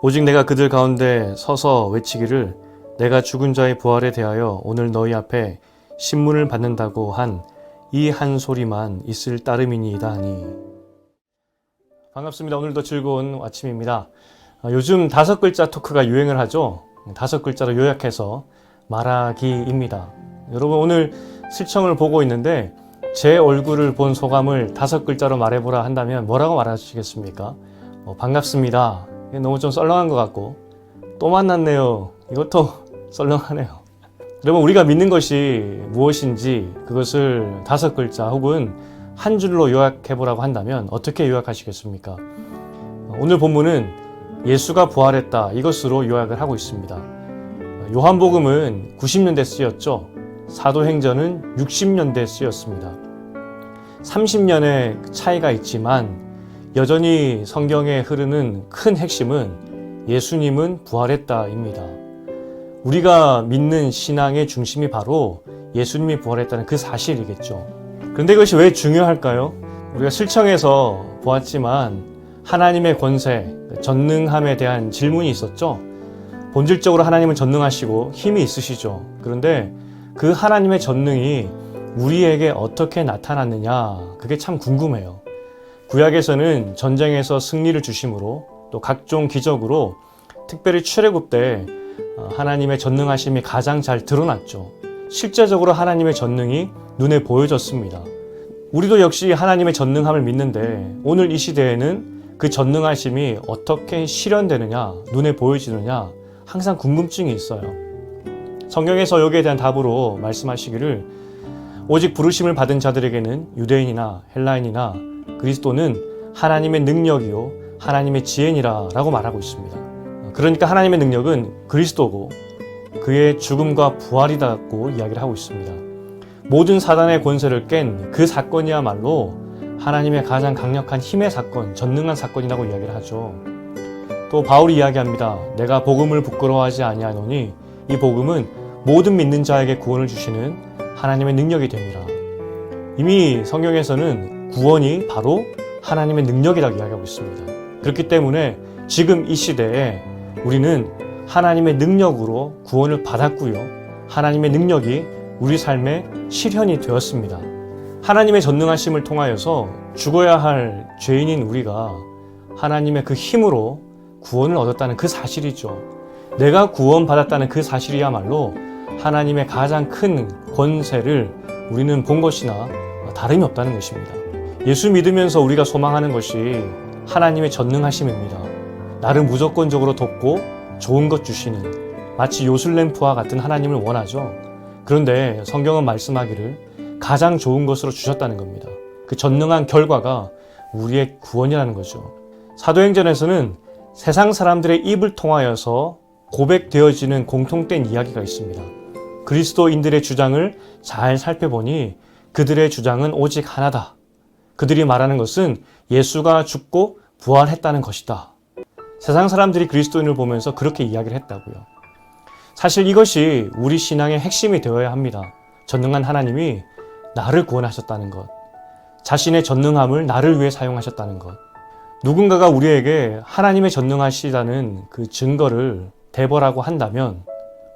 오직 내가 그들 가운데 서서 외치기를 내가 죽은 자의 부활에 대하여 오늘 너희 앞에 신문을 받는다고 한 이 한 소리만 있을 따름이니이다 하니. 반갑습니다. 오늘도 즐거운 아침입니다. 요즘 5글자 토크가 유행을 하죠. 5글자로 요약해서 말하기입니다. 여러분 오늘 실청을 보고 있는데 제 얼굴을 본 소감을 5글자로 말해보라 한다면 뭐라고 말하시겠습니까? 반갑습니다. 너무 좀 썰렁한 것 같고, 또 만났네요. 이것도 썰렁하네요. 여러분 우리가 믿는 것이 무엇인지 그것을 5글자 혹은 한 줄로 요약해보라고 한다면 어떻게 요약하시겠습니까? 오늘 본문은 예수가 부활했다 이것으로 요약을 하고 있습니다. 요한복음은 90년대 쓰였죠. 사도행전은 60년대 쓰였습니다. 30년의 차이가 있지만 여전히 성경에 흐르는 큰 핵심은 예수님은 부활했다입니다. 우리가 믿는 신앙의 중심이 바로 예수님이 부활했다는 그 사실이겠죠. 그런데 이것이 왜 중요할까요? 우리가 실청에서 보았지만 하나님의 권세, 전능함에 대한 질문이 있었죠. 본질적으로 하나님은 전능하시고 힘이 있으시죠. 그런데 그 하나님의 전능이 우리에게 어떻게 나타났느냐, 그게 참 궁금해요. 구약에서는 전쟁에서 승리를 주심으로 또 각종 기적으로 특별히 출애굽 때 하나님의 전능하심이 가장 잘 드러났죠. 실제적으로 하나님의 전능이 눈에 보여졌습니다. 우리도 역시 하나님의 전능함을 믿는데 오늘 이 시대에는 그 전능하심이 어떻게 실현되느냐, 눈에 보여지느냐 항상 궁금증이 있어요. 성경에서 여기에 대한 답으로 말씀하시기를 오직 부르심을 받은 자들에게는 유대인이나 헬라인이나 그리스도는 하나님의 능력이요 하나님의 지혜니라 라고 말하고 있습니다. 그러니까 하나님의 능력은 그리스도고 그의 죽음과 부활이다고 이야기를 하고 있습니다. 모든 사단의 권세를 깬 그 사건이야말로 하나님의 가장 강력한 힘의 사건, 전능한 사건이라고 이야기를 하죠. 또 바울이 이야기합니다. 내가 복음을 부끄러워하지 아니하노니 이 복음은 모든 믿는 자에게 구원을 주시는 하나님의 능력이 됩니다. 이미 성경에서는 구원이 바로 하나님의 능력이라고 이야기하고 있습니다. 그렇기 때문에 지금 이 시대에 우리는 하나님의 능력으로 구원을 받았고요. 하나님의 능력이 우리 삶의 실현이 되었습니다. 하나님의 전능하심을 통하여서 죽어야 할 죄인인 우리가 하나님의 그 힘으로 구원을 얻었다는 그 사실이죠. 내가 구원받았다는 그 사실이야말로 하나님의 가장 큰 권세를 우리는 본 것이나 다름이 없다는 것입니다. 예수 믿으면서 우리가 소망하는 것이 하나님의 전능하심입니다. 나를 무조건적으로 돕고 좋은 것 주시는 마치 요술램프와 같은 하나님을 원하죠. 그런데 성경은 말씀하기를 가장 좋은 것으로 주셨다는 겁니다. 그 전능한 결과가 우리의 구원이라는 거죠. 사도행전에서는 세상 사람들의 입을 통하여서 고백되어지는 공통된 이야기가 있습니다. 그리스도인들의 주장을 잘 살펴보니 그들의 주장은 오직 하나다. 그들이 말하는 것은 예수가 죽고 부활했다는 것이다. 세상 사람들이 그리스도인을 보면서 그렇게 이야기를 했다고요. 사실 이것이 우리 신앙의 핵심이 되어야 합니다. 전능한 하나님이 나를 구원하셨다는 것, 자신의 전능함을 나를 위해 사용하셨다는 것, 누군가가 우리에게 하나님의 전능하시다는 그 증거를 대보라고 한다면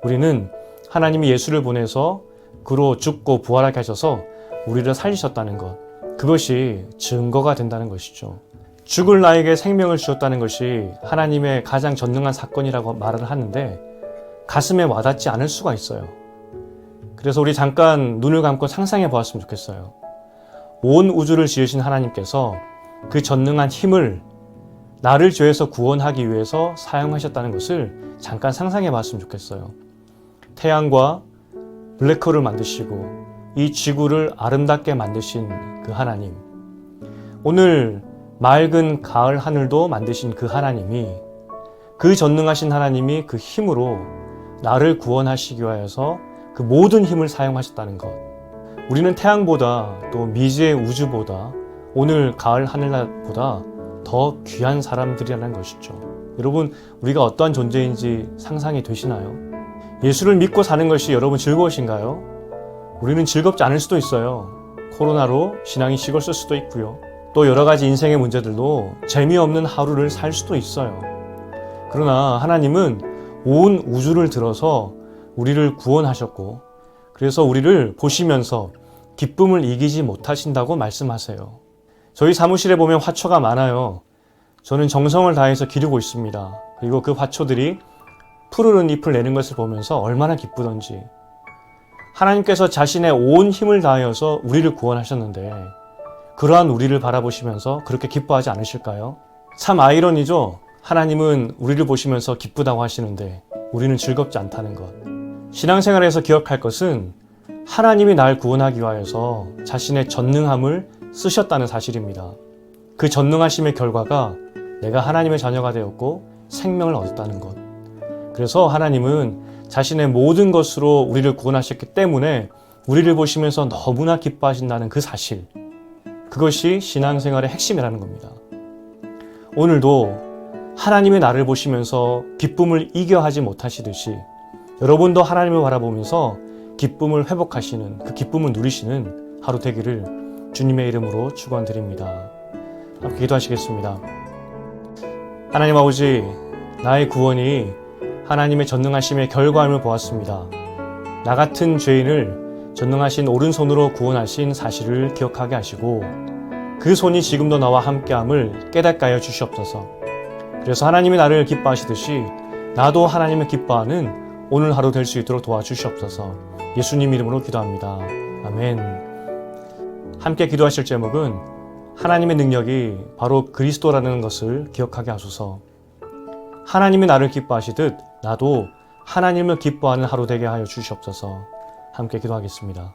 우리는 하나님이 예수를 보내서 그로 죽고 부활하게 하셔서 우리를 살리셨다는 것, 그것이 증거가 된다는 것이죠. 죽을 나에게 생명을 주셨다는 것이 하나님의 가장 전능한 사건이라고 말을 하는데 가슴에 와닿지 않을 수가 있어요. 그래서 우리 잠깐 눈을 감고 상상해 보았으면 좋겠어요. 온 우주를 지으신 하나님께서 그 전능한 힘을 나를 죄에서 구원하기 위해서 사용하셨다는 것을 잠깐 상상해 봤으면 좋겠어요. 태양과 블랙홀을 만드시고 이 지구를 아름답게 만드신 그 하나님, 오늘 맑은 가을 하늘도 만드신 그 하나님이, 그 전능하신 하나님이 그 힘으로 나를 구원하시기 위해서 그 모든 힘을 사용하셨다는 것. 우리는 태양보다 또 미지의 우주보다 오늘 가을 하늘보다 더 귀한 사람들이라는 것이죠. 여러분, 우리가 어떠한 존재인지 상상이 되시나요? 예수를 믿고 사는 것이 여러분 즐거우신가요? 우리는 즐겁지 않을 수도 있어요. 코로나로 신앙이 식었을 수도 있고요. 또 여러 가지 인생의 문제들로 재미없는 하루를 살 수도 있어요. 그러나 하나님은 온 우주를 들어서 우리를 구원하셨고, 그래서 우리를 보시면서 기쁨을 이기지 못하신다고 말씀하세요. 저희 사무실에 보면 화초가 많아요. 저는 정성을 다해서 기르고 있습니다. 그리고 그 화초들이 푸르른 잎을 내는 것을 보면서 얼마나 기쁘던지. 하나님께서 자신의 온 힘을 다하여서 우리를 구원하셨는데 그러한 우리를 바라보시면서 그렇게 기뻐하지 않으실까요? 참 아이러니죠? 하나님은 우리를 보시면서 기쁘다고 하시는데 우리는 즐겁지 않다는 것. 신앙생활에서 기억할 것은 하나님이 날 구원하기 위하여서 자신의 전능함을 쓰셨다는 사실입니다. 그 전능하심의 결과가 내가 하나님의 자녀가 되었고 생명을 얻었다는 것. 그래서 하나님은 자신의 모든 것으로 우리를 구원하셨기 때문에 우리를 보시면서 너무나 기뻐하신다는 그 사실. 그것이 신앙생활의 핵심이라는 겁니다. 오늘도 하나님의 나를 보시면서 기쁨을 이겨하지 못하시듯이 여러분도 하나님을 바라보면서 기쁨을 회복하시는, 그 기쁨을 누리시는 하루 되기를 주님의 이름으로 축원드립니다. 함께 기도하시겠습니다. 하나님 아버지, 나의 구원이 하나님의 전능하심의 결과임을 보았습니다. 나 같은 죄인을 전능하신 오른손으로 구원하신 사실을 기억하게 하시고 그 손이 지금도 나와 함께함을 깨닫게 하여 주시옵소서. 그래서 하나님이 나를 기뻐하시듯이 나도 하나님을 기뻐하는 오늘 하루 될 수 있도록 도와주시옵소서. 예수님 이름으로 기도합니다. 아멘. 함께 기도하실 제목은 하나님의 능력이 바로 그리스도라는 것을 기억하게 하소서. 하나님이 나를 기뻐하시듯 나도 하나님을 기뻐하는 하루 되게 하여 주시옵소서. 함께 기도하겠습니다.